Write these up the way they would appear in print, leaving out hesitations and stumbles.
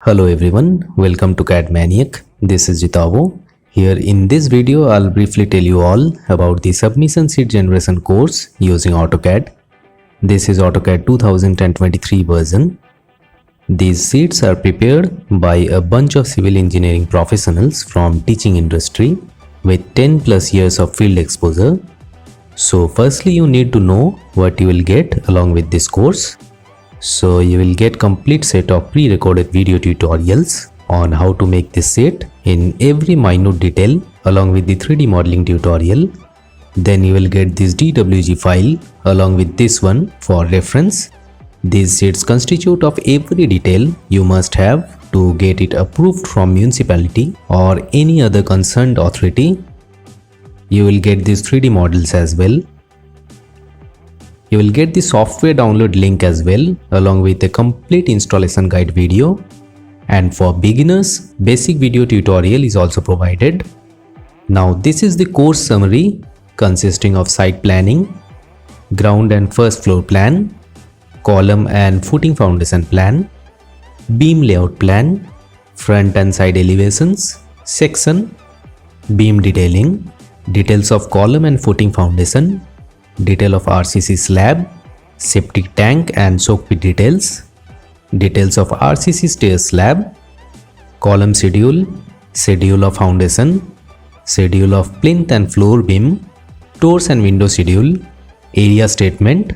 Hello everyone, welcome to CAD Maniac. This is Jitavo. Here in this video, I'll briefly tell you all about the submission sheet generation course using AutoCAD. This is AutoCAD 2023 version. These sheets are prepared by a bunch of civil engineering professionals from teaching industry with 10 plus years of field exposure. So firstly, you need to know what you will get along with this course. So you will get complete set of pre-recorded video tutorials on how to make this set in every minute detail along with the 3D modeling tutorial. Then you will get this DWG file along with this one for reference. These sets constitute of every detail you must have to get it approved from municipality or any other concerned authority. You will get these 3D models as well. You will get the software download link as well along with a complete installation guide video. And for beginners, basic video tutorial is also provided. Now this is the course summary consisting of site planning, ground and first floor plan, column and footing foundation plan, beam layout plan, front and side elevations, section, beam detailing, details of column and footing foundation, detail of RCC slab, septic tank and soak pit details, details of RCC stair slab, column schedule, schedule of foundation, schedule of plinth and floor beam, doors and window schedule, area statement,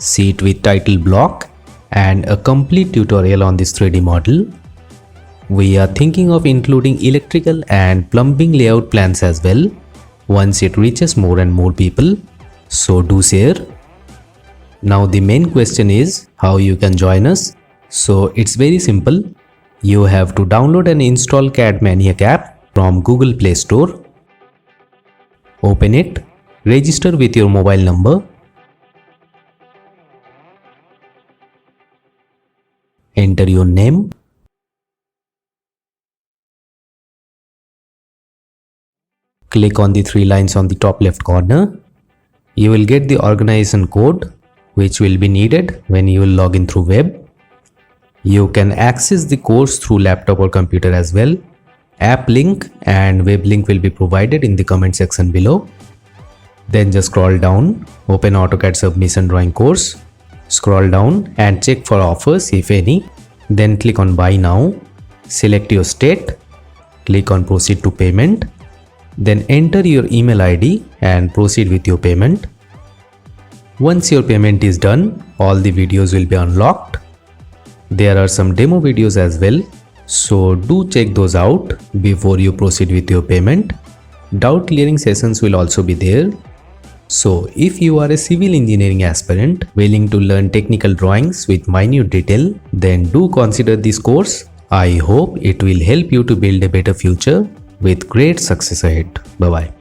sheet with title block, and a complete tutorial on this 3D model. We are thinking of including electrical and plumbing layout plans as well once it reaches more and more people. So do share. Now the main question is how you can join us. So it's very simple. You have to download and install CAD Maniac app from Google Play Store. Open it, register with your mobile number, enter your name, click on the three lines on the top left corner. You will get the organization code which will be needed when you will log in through web. You can access the course through laptop or computer as well. App link and web link will be provided in the comment section below. Then just scroll down, open AutoCAD submission drawing course, scroll down and check for offers if any. Then click on buy now, select your state, click on proceed to payment. Then enter your email ID and proceed with your payment. Once your payment is done, all the videos will be unlocked. There are some demo videos as well, so do check those out before you proceed with your payment. Doubt clearing sessions will also be there. So if you are a civil engineering aspirant willing to learn technical drawings with minute detail, then do consider this course. I hope it will help you to build a better future with great success ahead. Bye bye.